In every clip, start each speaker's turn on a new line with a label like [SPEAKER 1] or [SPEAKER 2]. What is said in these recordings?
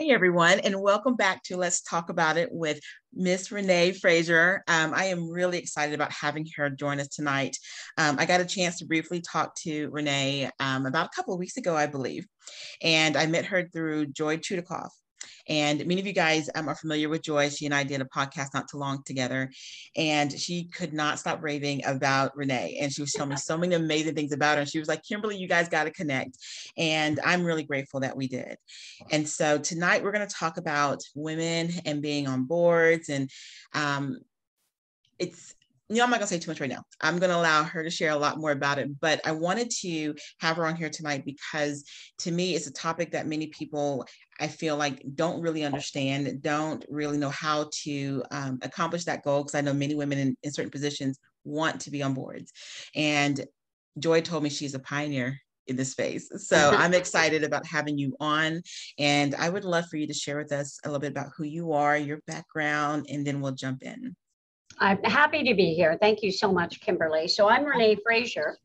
[SPEAKER 1] Hey everyone, and welcome back to Let's Talk About It with Miss Renee Fraser. I am really excited about having her join us tonight. I got a chance to briefly talk to Renee about a couple of weeks ago, I believe, and I met her through Joy Chudikoff. And many of you guys are familiar with Joy. She and I did a podcast not too long together, and she could not stop raving about Renee. And she was telling me so many amazing things about her. And she was like, Kimberly, you guys got to connect. And I'm really grateful that we did. And so tonight we're going to talk about women and being on boards. And I'm not going to say too much right now. I'm going to allow her to share a lot more about it, but I wanted to have her on here tonight because to me, it's a topic that many people, I feel like, don't really understand, don't really know how to accomplish that goal. Because I know many women in certain positions want to be on boards. And Joy told me she's a pioneer in this space. So I'm excited about having you on. And I would love for you to share with us a little bit about who you are, your background, and then we'll jump in.
[SPEAKER 2] I'm happy to be here. Thank you so much, Kimberly. So I'm Renee Fraser.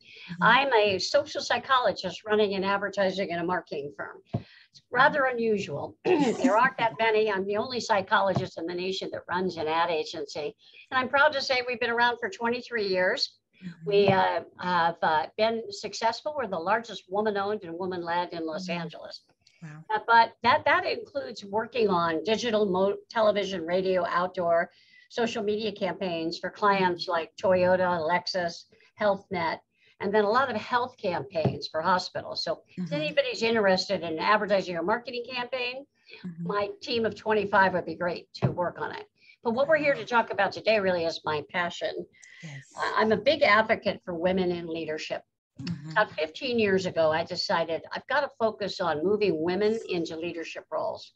[SPEAKER 2] I'm a social psychologist running an advertising and a marketing firm. It's rather unusual. There aren't that many. I'm the only psychologist in the nation that runs an ad agency. And I'm proud to say we've been around for 23 years. We have been successful. We're the largest woman-owned and woman-led in Los Angeles. Wow. But that includes working on digital, television, radio, outdoor, social media campaigns for clients like Toyota, Lexus, HealthNet, and then a lot of health campaigns for hospitals. So if anybody's interested in an advertising or marketing campaign, my team of 25 would be great to work on it. But what we're here to talk about today really is my passion. Yes. I'm a big advocate for women in leadership. About 15 years ago, I decided I've got to focus on moving women into leadership roles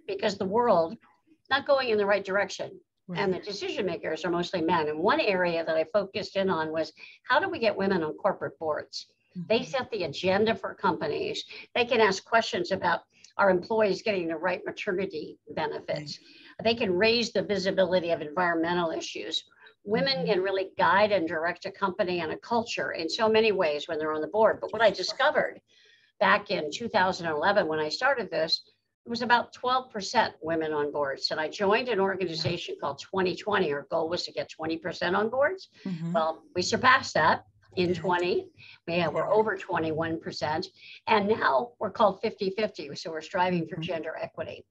[SPEAKER 2] because the world is not going in the right direction. And the decision makers are mostly men. And one area that I focused in on was how do we get women on corporate boards? They set the agenda for companies. They can ask questions about our employees getting the right maternity benefits. They can raise the visibility of environmental issues. Women can really guide and direct a company and a culture in so many ways when they're on the board. But what I discovered back in 2011 when I started this, it was about 12% women on boards. And I joined an organization called 2020. Our goal was to get 20% on boards. Well, we surpassed that in 20. We're over 21%. And now we're called 50-50. So we're striving for gender equity.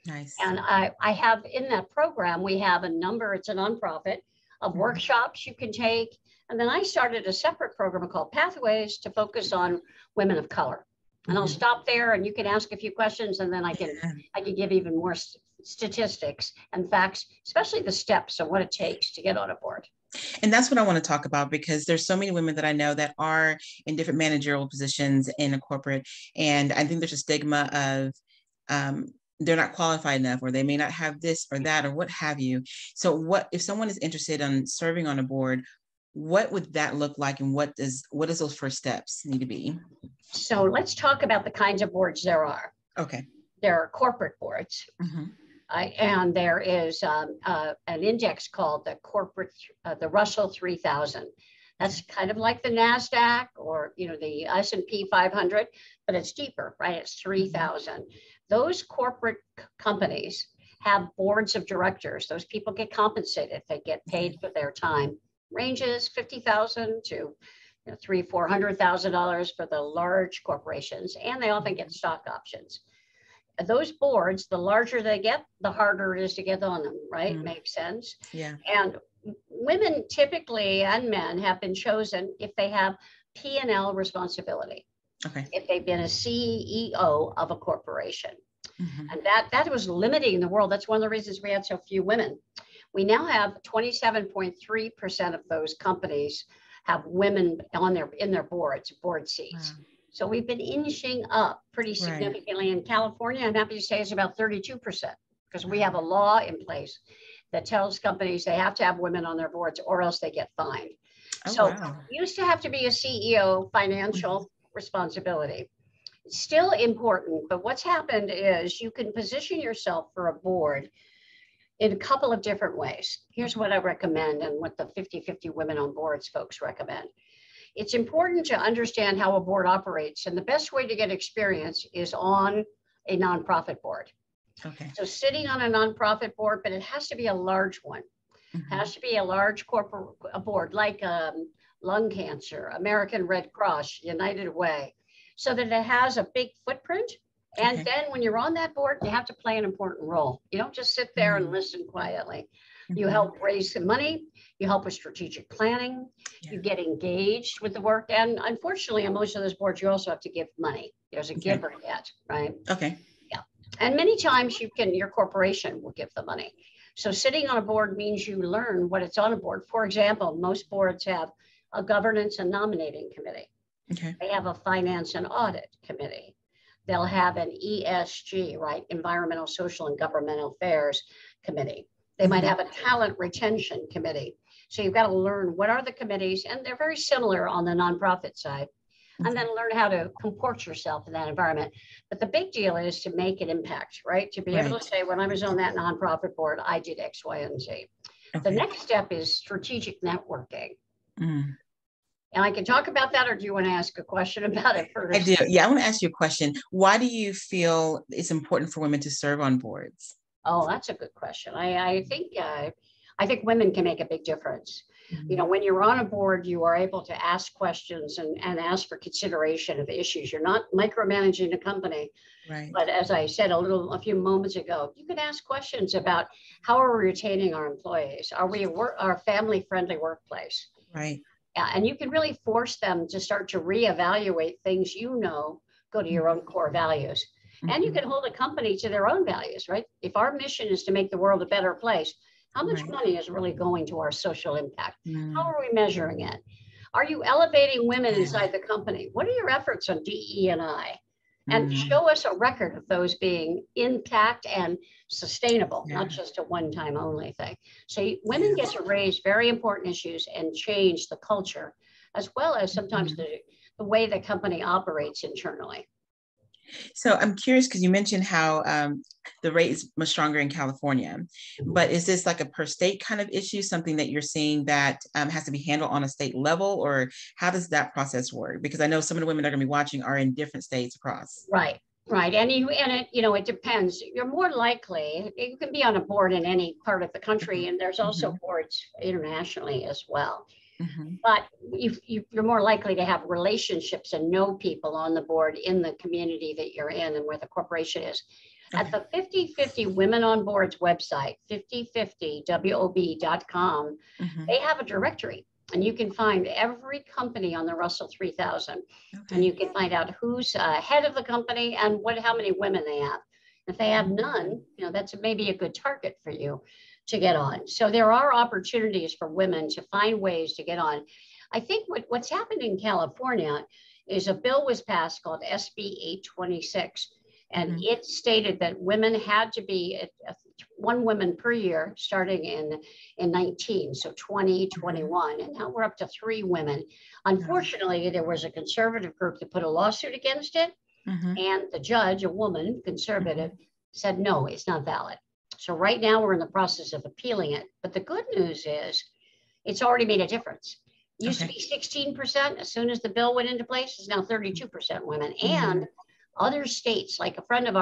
[SPEAKER 2] Nice. And I have in that program, we have a number, it's a nonprofit, of workshops you can take. And then I started a separate program called Pathways to focus on women of color. And I'll stop there and you can ask a few questions and then I can give even more statistics and facts, especially the steps of what it takes to get on a board.
[SPEAKER 1] And that's what I want to talk about because there's so many women that I know that are in different managerial positions in a corporate. And I think there's a stigma of they're not qualified enough or they may not have this or that or what have you. So what if someone is interested in serving on a board, what would that look like and what does those first steps need to be?
[SPEAKER 2] So let's talk about the kinds of boards there are.
[SPEAKER 1] Okay.
[SPEAKER 2] There are corporate boards. And there is an index called the Russell 3000. That's kind of like the NASDAQ or the S&P 500, but it's deeper, right? It's 3,000. Those corporate companies have boards of directors. Those people get compensated. They get paid for their time. Ranges $50,000 to $300,000-$400,000 for the large corporations, and they often get stock options. Those boards, the larger they get, the harder it is to get on them, right? Makes sense. Yeah. And women typically and men have been chosen if they have P&L responsibility. Okay. If they've been a CEO of a corporation. And that was limiting the world. That's one of the reasons we had so few women. We now have 27.3% of those companies have women in their board seats. Wow. So we've been inching up pretty significantly. In California, I'm happy to say it's about 32% because we have a law in place that tells companies they have to have women on their boards or else they get fined. You used to have to be a CEO, financial responsibility. It's still important, but what's happened is you can position yourself for a board in a couple of different ways. Here's what I recommend and what the 50-50 Women on Boards folks recommend. It's important to understand how a board operates, and the best way to get experience is on a nonprofit board.
[SPEAKER 1] Okay.
[SPEAKER 2] So sitting on a nonprofit board, but it has to be a large one.
[SPEAKER 1] Mm-hmm.
[SPEAKER 2] Has to be a large corporate board like lung cancer, American Red Cross, United Way, so that it has a big footprint. And
[SPEAKER 1] Okay.
[SPEAKER 2] then when you're on that board, you have to play an important role. You don't just sit there and listen quietly. You help raise the money, you help with strategic planning, you get engaged with the work. And unfortunately, on most of those boards, you also have to give money. There's a giver yet, right?
[SPEAKER 1] Okay.
[SPEAKER 2] Yeah. And many times your corporation will give the money. So sitting on a board means you learn what it's on a board. For example, most boards have a governance and nominating committee.
[SPEAKER 1] Okay.
[SPEAKER 2] They have a finance and audit committee. They'll have an ESG, right? Environmental, social, and governmental affairs committee. They might have a talent retention committee. So you've got to learn what are the committees, and they're very similar on the nonprofit side, and then learn how to comport yourself in that environment. But the big deal is to make an impact, right? To be able to say, when I was on that nonprofit board, I did X, Y, and Z. The next step is strategic networking. And I can talk about that, or do you want to ask a question about it first?
[SPEAKER 1] I do. Yeah, I want to ask you a question. Why do you feel it's important for women to serve on boards?
[SPEAKER 2] Oh, that's a good question. I think women can make a big difference. You know, when you're on a board, you are able to ask questions and ask for consideration of issues. You're not micromanaging a company.
[SPEAKER 1] Right.
[SPEAKER 2] But as I said a few moments ago, you can ask questions about how are we retaining our employees? Are we a family-friendly workplace?
[SPEAKER 1] Right.
[SPEAKER 2] And you can really force them to start to reevaluate things go to your own core values. And you can hold a company to their own values, right? If our mission is to make the world a better place, how much money is really going to our social impact? How are we measuring it? Are you elevating women inside the company? What are your efforts on DE&I? And show us a record of those being intact and sustainable, not just a one-time only thing. So women get to raise very important issues and change the culture, as well as sometimes the way the company operates internally.
[SPEAKER 1] So I'm curious because you mentioned how the rate is much stronger in California, but is this like a per state kind of issue, something that you're seeing that has to be handled on a state level, or how does that process work? Because I know some of the women that are going to be watching are in different states across.
[SPEAKER 2] Right. Right. And it depends. You're more likely, you can be on a board in any part of the country, and there's also boards internationally as well. But you're more likely to have relationships and know people on the board in the community that you're in and where the corporation is. At the 50/50 Women on Boards website, 5050wob.com, they have a directory, and you can find every company on the Russell 3000. And you can find out who's head of the company and how many women they have. If they have none, that's maybe a good target for you to get on. So there are opportunities for women to find ways to get on. I think what's happened in California is a bill was passed called SB 826, and it stated that women had to be one woman per year starting in 19, so 2021, and now we're up to 3 women. Unfortunately, there was a conservative group that put a lawsuit against it, and the judge, a woman, conservative, said, no, it's not valid. So right now we're in the process of appealing it. But the good news is it's already made a difference. It used to be 16% as soon as the bill went into place. It's now 32% women. And other states, like a friend of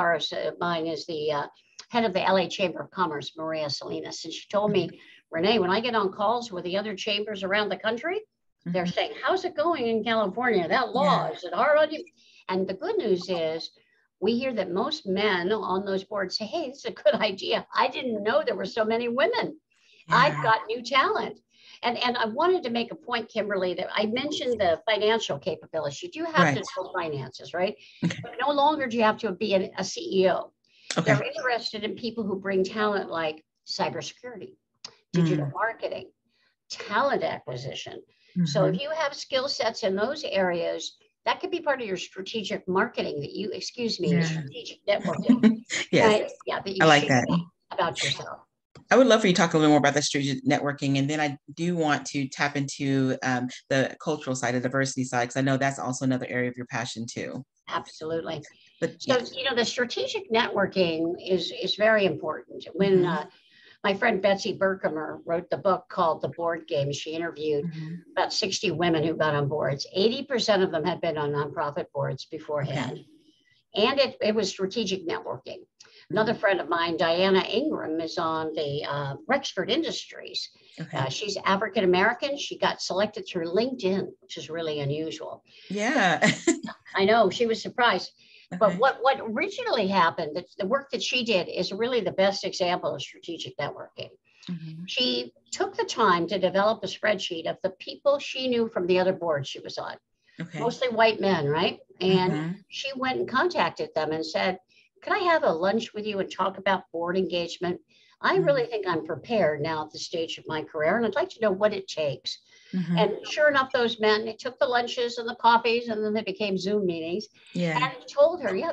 [SPEAKER 2] mine is the head of the LA Chamber of Commerce, Maria Salinas. And she told me, Renee, when I get on calls with the other chambers around the country, they're saying, how's it going in California? That law, is it hard on you? And the good news is, we hear that most men on those boards say, hey, this is a good idea. I didn't know there were so many women. I've got new talent. And I wanted to make a point, Kimberly, that I mentioned the financial capabilities. You do have to know finances, right? But no longer do you have to be a CEO. They're interested in people who bring talent like cybersecurity, digital marketing, talent acquisition. So if you have skill sets in those areas, that could be part of your strategic marketing strategic networking.
[SPEAKER 1] Yes.
[SPEAKER 2] That you
[SPEAKER 1] I like that.
[SPEAKER 2] About yourself.
[SPEAKER 1] I would love for you to talk a little more about the strategic networking. And then I do want to tap into the cultural side, the diversity side, because I know that's also another area of your passion too.
[SPEAKER 2] Absolutely. But so, the strategic networking is very important. When my friend Betsy Berkemer wrote the book called The Board Game, she interviewed about 60 women who got on boards. 80% of them had been on nonprofit boards beforehand. And it was strategic networking. Another friend of mine, Diana Ingram, is on the Rexford Industries.
[SPEAKER 1] Okay.
[SPEAKER 2] She's African American. She got selected through LinkedIn, which is really unusual.
[SPEAKER 1] Yeah.
[SPEAKER 2] I know, she was surprised. But
[SPEAKER 1] Okay.
[SPEAKER 2] what originally happened, the work that she did is really the best example of strategic networking. She took the time to develop a spreadsheet of the people she knew from the other boards she was on,
[SPEAKER 1] Okay.
[SPEAKER 2] mostly white men, right? And she went and contacted them and said, could I have a lunch with you and talk about board engagement? I really think I'm prepared now at the stage of my career, and I'd like to know what it takes. And sure enough, those men, they took the lunches and the coffees, and then they became Zoom meetings.
[SPEAKER 1] Yeah.
[SPEAKER 2] And he told her, yeah,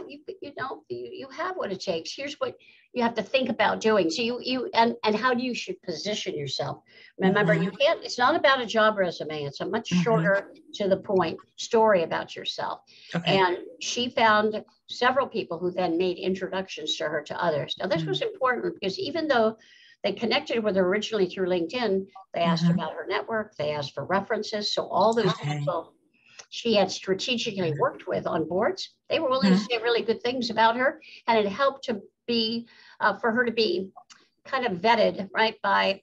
[SPEAKER 2] you have what it takes. Here's what you have to think about doing. So and how you should position yourself. Remember, you can't, it's not about a job resume. It's a much shorter, to the point story about yourself.
[SPEAKER 1] Okay.
[SPEAKER 2] And she found several people who then made introductions to her to others. Now, this was important because even though they connected with her originally through LinkedIn, they asked about her network, they asked for references. So all those people she had strategically worked with on boards, they were willing to say really good things about her. And it helped to be, for her to be kind of vetted, right, by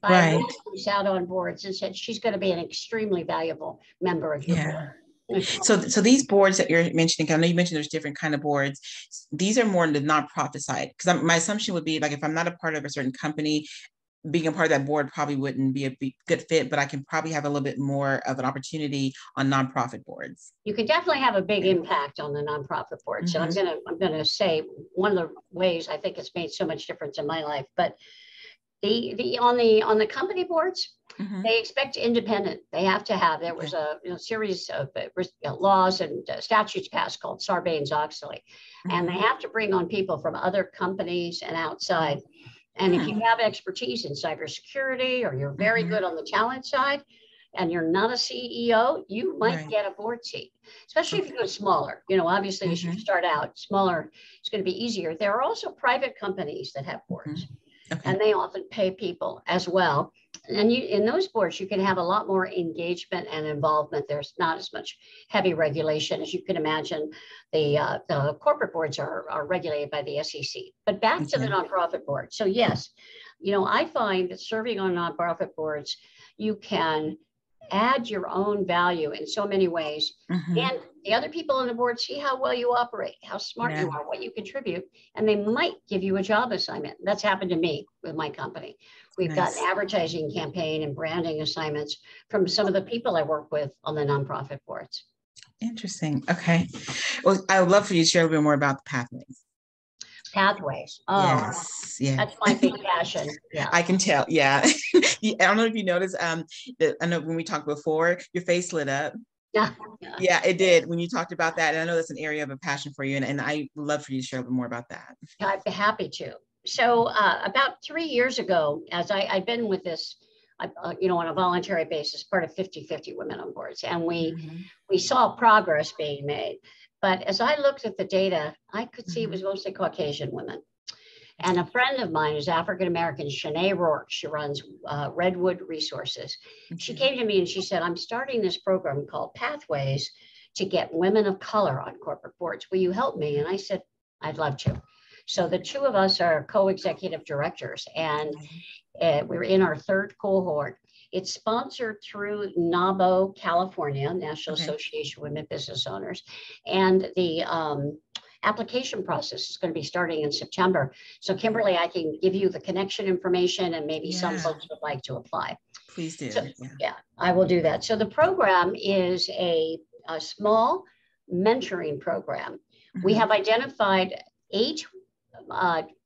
[SPEAKER 2] who's out on boards, and said she's going to be an extremely valuable member of your board.
[SPEAKER 1] So these boards that you're mentioning, I know you mentioned there's different kind of boards. These are more on the nonprofit side, because my assumption would be, like, if I'm not a part of a certain company, being a part of that board probably wouldn't be a good fit, but I can probably have a little bit more of an opportunity on nonprofit boards.
[SPEAKER 2] You can definitely have a big impact on the nonprofit boards. And I'm gonna say one of the ways I think it's made so much difference in my life. But on the company boards, they expect independent. They have to have. There was a series of laws and statutes passed called Sarbanes-Oxley, and they have to bring on people from other companies and outside. And if you have expertise in cybersecurity, or you're very good on the talent side, and you're not a CEO, you might get a board seat, especially if you go smaller. Obviously, as you start out smaller, it's going to be easier. There are also private companies that have boards, and they often pay people as well. And in those boards, you can have a lot more engagement and involvement. There's not as much heavy regulation as you can imagine. The corporate boards are regulated by the SEC. But back to the nonprofit board. So yes, I find that serving on nonprofit boards, you can add your own value in so many ways. And the other people on the board see how well you operate, how smart you are, what you contribute, and they might give you a job assignment. That's happened to me with my company. We've got an advertising campaign and branding assignments from some of the people I work with on the nonprofit boards.
[SPEAKER 1] Interesting. Okay. Well, I would love for you to share a little bit more about the pathways.
[SPEAKER 2] Pathways. Oh, yes. That's my big passion. Yeah.
[SPEAKER 1] I can tell. Yeah. I don't know if you noticed, I know when we talked before, your face lit up. Yeah, it did when you talked about that. And I know that's an area of a passion for you. And I would love for you to share a little more about that.
[SPEAKER 2] I'd be happy to. So about 3 years ago, as I've been with this, on a voluntary basis, part of 50-50 Women on Boards, and we saw progress being made. But as I looked at the data, I could see it was mostly Caucasian women. And a friend of mine is African-American, Shanae Rourke. She runs Redwood Resources. She came to me and she said, I'm starting this program called Pathways to get women of color on corporate boards. Will you help me? And I said, I'd love to. So the two of us are co-executive directors, and we're in our third cohort. It's sponsored through NABO, California, National Association of Women Business Owners. And the application process is going to be starting in September. So Kimberly, I can give you the connection information, and maybe some folks would like to apply.
[SPEAKER 1] Please do.
[SPEAKER 2] So, I will do that. So the program is a small mentoring program. We have identified 8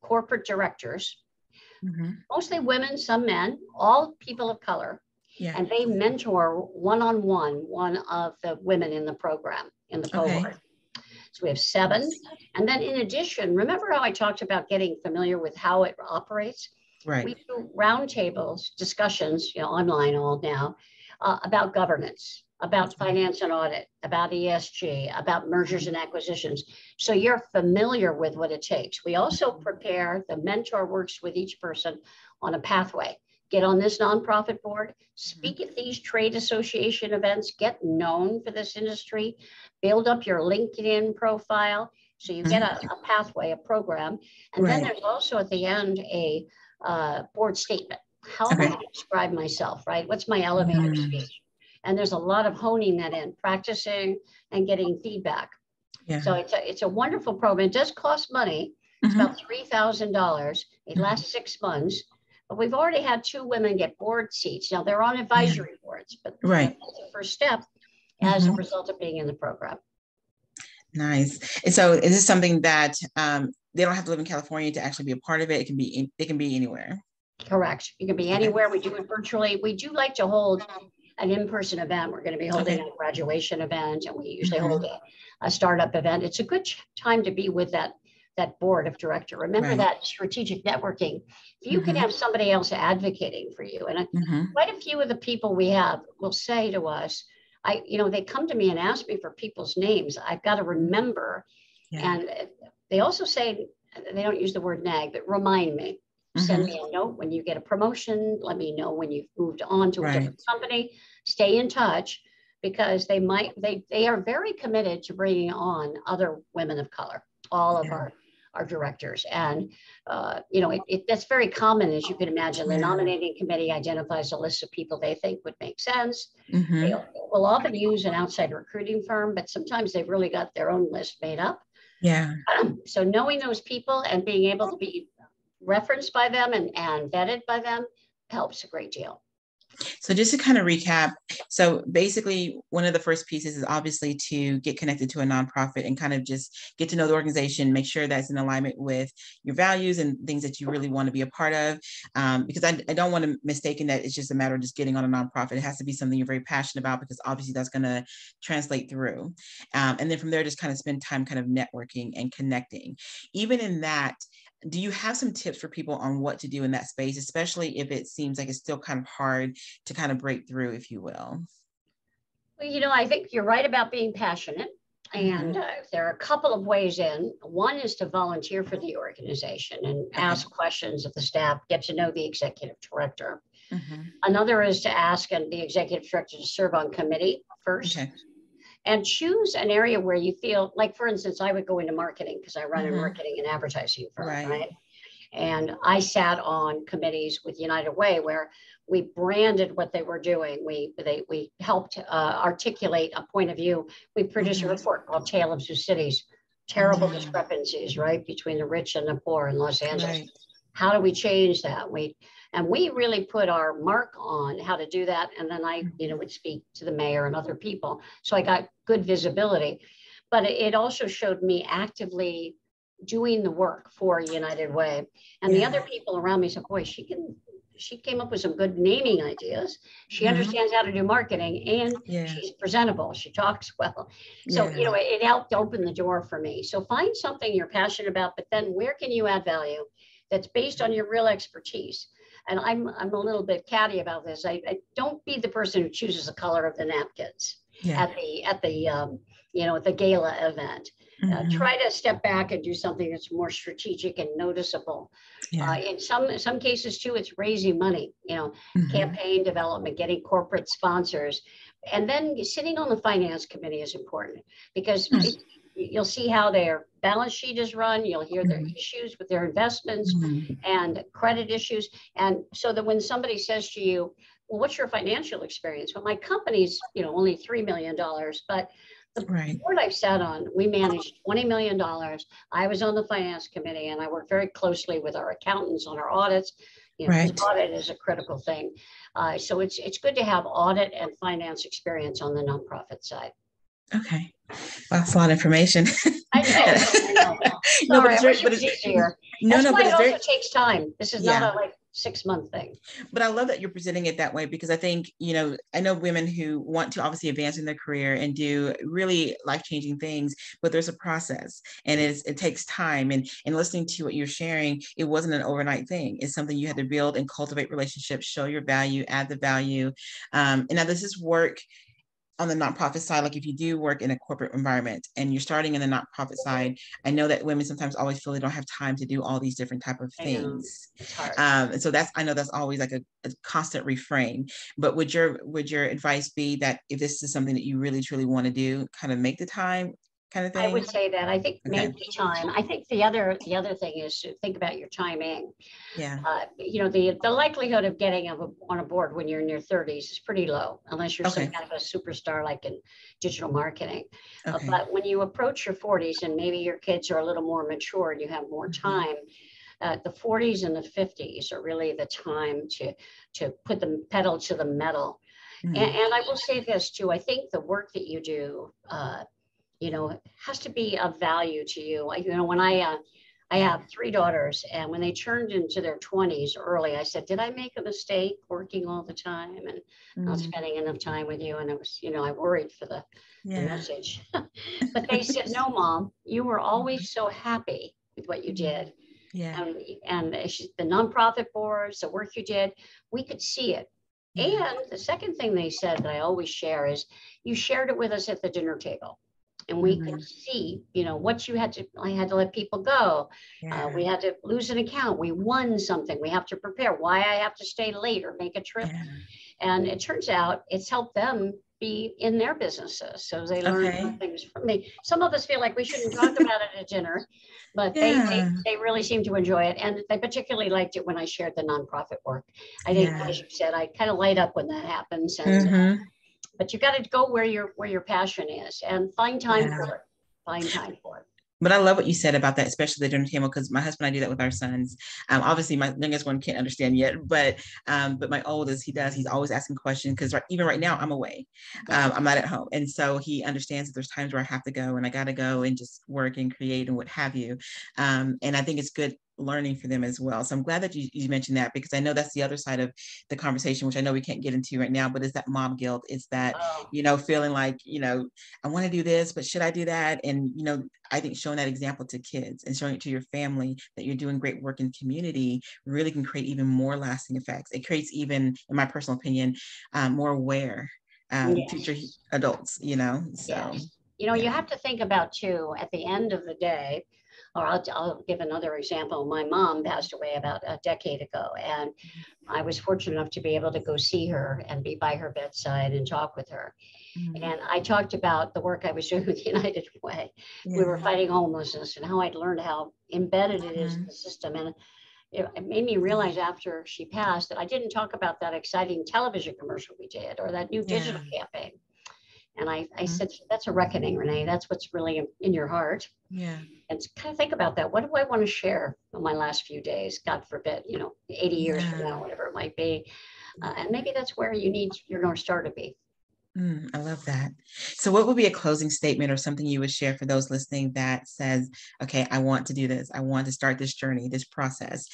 [SPEAKER 2] corporate directors, mostly women, some men, all people of color. And they mentor one-on-one one of the women in the program, in the cohort. So we have 7. And then in addition, remember how I talked about getting familiar with how it operates?
[SPEAKER 1] Right.
[SPEAKER 2] We do roundtables, discussions, online all now, about governance, about finance and audit, about ESG, about mergers and acquisitions. So you're familiar with what it takes. We also prepare, the mentor works with each person on a pathway. Get on this nonprofit board, speak at these trade association events, get known for this industry, build up your LinkedIn profile, So you get a pathway, a program, and then
[SPEAKER 1] Right.
[SPEAKER 2] there's also at the end a board statement. How am I
[SPEAKER 1] Okay.
[SPEAKER 2] going to describe myself, right? What's my elevator speech? And there's a lot of honing that in, practicing and getting feedback.
[SPEAKER 1] Yeah.
[SPEAKER 2] So it's a wonderful program. It does cost money. It's about $3,000. It lasts 6 months. But we've already had 2 women get board seats. Now they're on advisory boards, but
[SPEAKER 1] Right.
[SPEAKER 2] that's the first step as a result of being in the program.
[SPEAKER 1] Nice. And so is this something that they don't have to live in California to actually be a part of it? It can be anywhere.
[SPEAKER 2] Correct. You can be anywhere. We do it virtually. We do like to hold an in-person event. We're going to be holding a graduation event, and we usually hold a startup event. It's a good time to be with that board of director. Remember that strategic networking. If you can have somebody else advocating for you, and quite a few of the people we have will say to us, they come to me and ask me for people's names. I've got to remember. And they also say, they don't use the word nag, but remind me. Send me a note when you get a promotion. Let me know when you've moved on to a different company. Stay in touch, because they are very committed to bringing on other women of color, all of our directors. And, that's very common, as you can imagine. The nominating committee identifies a list of people they think would make sense. They will often use an outside recruiting firm, but sometimes they've really got their own list made up. So knowing those people and being able to be referenced by them and vetted by them helps a great deal.
[SPEAKER 1] So just to kind of recap, so basically one of the first pieces is obviously to get connected to a nonprofit and kind of just get to know the organization, make sure that's in alignment with your values and things that you really want to be a part of. Because I don't want to mistaken that it's just a matter of just getting on a nonprofit. It has to be something you're very passionate about, because obviously that's going to translate through. And then from there, just kind of spend time kind of networking and connecting. Even in that, do you have some tips for people on what to do in that space, especially if it seems like it's still kind of hard to kind of break through, if you will?
[SPEAKER 2] Well, I think you're right about being passionate. And there are a couple of ways in. One is to volunteer for the organization and ask questions of the staff, get to know the executive director. Another is to ask the executive director to serve on committee first. And choose an area where you feel like, for instance, I would go into marketing because I run a marketing and advertising firm, right? And I sat on committees with United Way where we branded what they were doing. We helped articulate a point of view. We produced a report called Tale of Two Cities, terrible discrepancies, right, between the rich and the poor in Los Angeles. How do we change that? We really put our mark on how to do that. And then I, would speak to the mayor and other people. So I got good visibility, but it also showed me actively doing the work for United Way. And the other people around me said, boy, she came up with some good naming ideas. She understands how to do marketing, and she's presentable. She talks well. So, it helped open the door for me. So find something you're passionate about, but then where can you add value that's based on your real expertise? And I'm a little bit catty about this. I don't be the person who chooses the color of the napkins at the gala event. Try to step back and do something that's more strategic and noticeable. In some cases too, it's raising money, campaign development, getting corporate sponsors. And then sitting on the finance committee is important, because you'll see how their balance sheet is run. You'll hear their issues with their investments and credit issues. And so that when somebody says to you, well, what's your financial experience? Well, my company's, only $3 million, but the board I've sat on, we managed $20 million. I was on the finance committee, and I worked very closely with our accountants on our audits. Audit is a critical thing. So it's good to have audit and finance experience on the nonprofit side.
[SPEAKER 1] Okay. Well, that's a lot of information.
[SPEAKER 2] I know.
[SPEAKER 1] No, but
[SPEAKER 2] it's easier. That's why it also takes time. This is not a 6-month thing.
[SPEAKER 1] But I love that you're presenting it that way, because I think, I know women who want to obviously advance in their career and do really life-changing things, but there's a process, and it takes time. And listening to what you're sharing, it wasn't an overnight thing. It's something you had to build and cultivate relationships, show your value, add the value. And now this is work on the nonprofit side. Like if you do work in a corporate environment and you're starting in the nonprofit side, I know that women sometimes always feel they don't have time to do all these different type of things.
[SPEAKER 2] It's hard.
[SPEAKER 1] And so I know that's always like a constant refrain. But would your advice be that if this is something that you really truly want to do, kind of make the time kind of
[SPEAKER 2] I
[SPEAKER 1] thing?
[SPEAKER 2] would say that. I think
[SPEAKER 1] Okay.
[SPEAKER 2] make the time. I think the other thing is to think about your timing.
[SPEAKER 1] Yeah.
[SPEAKER 2] The likelihood of getting on a board when you're in your 30s is pretty low, unless you're some
[SPEAKER 1] Okay.
[SPEAKER 2] kind of a superstar like in digital marketing.
[SPEAKER 1] Okay.
[SPEAKER 2] But when you approach your 40s and maybe your kids are a little more mature and you have more time, the 40s and the 50s are really the time to put the pedal to the metal. And I will say this too. I think the work that you do, has to be of value to you. When I have three daughters, and when they turned into their 20s early, I said, did I make a mistake working all the time and not spending enough time with you? And it was, I worried for the message. But they said, no, Mom, you were always so happy with what you did.
[SPEAKER 1] Yeah.
[SPEAKER 2] And the nonprofit boards, the work you did, we could see it. And the second thing they said that I always share is you shared it with us at the dinner table. And we could see, what I had to let people go. We had to lose an account. We won something. We have to prepare. Why I have to stay late or make a trip. And it turns out it's helped them be in their businesses. So they learn things from me. Some of us feel like we shouldn't talk about it at dinner, but they really seem to enjoy it. And they particularly liked it when I shared the nonprofit work. I think, as you said, I kind of light up when that happens. And but you got to go where your passion is and find time for it. Find time for it.
[SPEAKER 1] But I love what you said about that, especially the dinner table, because my husband and I do that with our sons. Obviously, my youngest one can't understand yet, but my oldest, he does. He's always asking questions because even right now, I'm away. I'm not at home. And so he understands that there's times where I have to go and I got to go and just work and create and what have you. And I think it's good learning for them as well. So I'm glad that you mentioned that, because I know that's the other side of the conversation, which I know we can't get into right now, but is that mom guilt. Is that, feeling like, I want to do this, but should I do that? And, I think showing that example to kids and showing it to your family that you're doing great work in the community really can create even more lasting effects. It creates, even in my personal opinion, more aware future adults, so.
[SPEAKER 2] Yes. You have to think about too, at the end of the day, or I'll give another example. My mom passed away about a decade ago, and I was fortunate enough to be able to go see her and be by her bedside and talk with her. And I talked about the work I was doing with United Way. We were fighting homelessness and how I'd learned how embedded it is in the system. And it made me realize after she passed that I didn't talk about that exciting television commercial we did or that new digital campaign. And I said, that's a reckoning, Renee. That's what's really in your heart.
[SPEAKER 1] Yeah.
[SPEAKER 2] And kind of think about that. What do I want to share on my last few days? God forbid, 80 years from now, whatever it might be. And maybe that's where you need your North Star to be.
[SPEAKER 1] I love that. So what would be a closing statement or something you would share for those listening that says, okay, I want to do this. I want to start this journey, this process,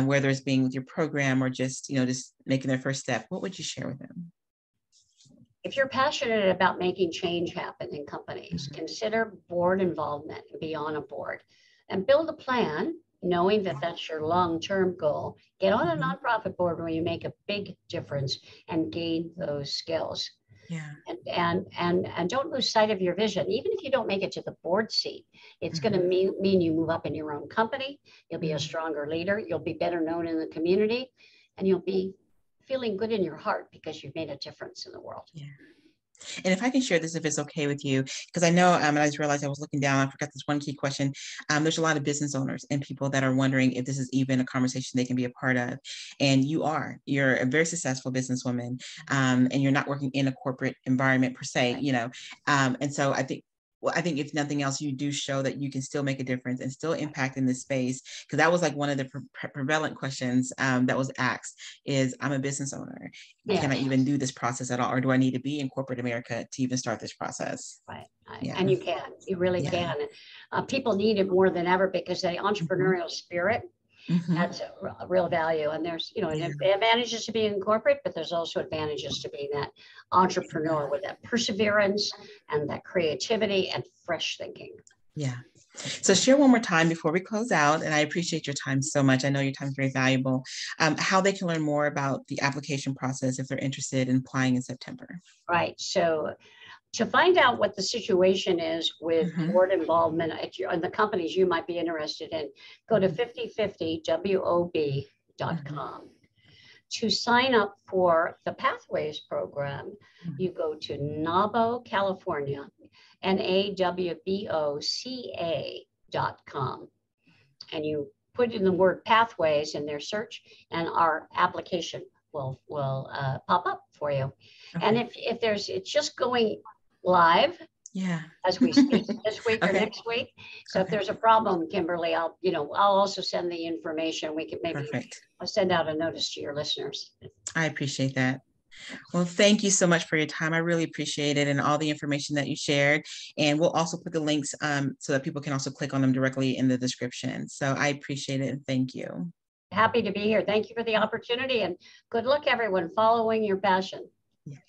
[SPEAKER 1] whether it's being with your program or just making their first step. What would you share with them?
[SPEAKER 2] If you're passionate about making change happen in companies, consider board involvement and be on a board and build a plan, knowing that that's your long-term goal. Get on a nonprofit board where you make a big difference and gain those skills.
[SPEAKER 1] Yeah.
[SPEAKER 2] And don't lose sight of your vision. Even if you don't make it to the board seat, it's going to mean you move up in your own company. You'll be a stronger leader. You'll be better known in the community, and you'll be feeling good in your heart because you've made a difference in the world.
[SPEAKER 1] Yeah. And if I can share this, if it's okay with you, because I know, and I just realized I was looking down, I forgot this one key question. There's a lot of business owners and people that are wondering if this is even a conversation they can be a part of. And you're a very successful businesswoman, and you're not working in a corporate environment per se, and so I think if nothing else, you do show that you can still make a difference and still impact in this space. Because that was like one of the prevalent questions that was asked is, I'm a business owner. Can I even do this process at all? Or do I need to be in corporate America to even start this process?
[SPEAKER 2] Right. And you really can. People need it more than ever because the entrepreneurial spirit, that's a real value. And there's, advantages to being in corporate, but there's also advantages to being that entrepreneur with that perseverance and that creativity and fresh thinking.
[SPEAKER 1] Yeah. So share one more time before we close out, and I appreciate your time so much. I know your time is very valuable. How they can learn more about the application process if they're interested in applying in September. Right.
[SPEAKER 2] So to find out what the situation is with board involvement in the companies you might be interested in, go to 5050wob.com. To sign up for the Pathways program, you go to Nabo, California, NAWBOCA.com. And you put in the word pathways in their search, and our application will pop up for you. Okay. And if there's, it's just going live as we speak this week or next week. So if there's a problem, Kimberly, I'll also send the information. We can maybe send out a notice to your listeners.
[SPEAKER 1] I appreciate that. Well, thank you so much for your time. I really appreciate it and all the information that you shared. And we'll also put the links so that people can also click on them directly in the description. So I appreciate it and thank you.
[SPEAKER 2] Happy to be here. Thank you for the opportunity and good luck, everyone, following your passion.
[SPEAKER 1] Yes.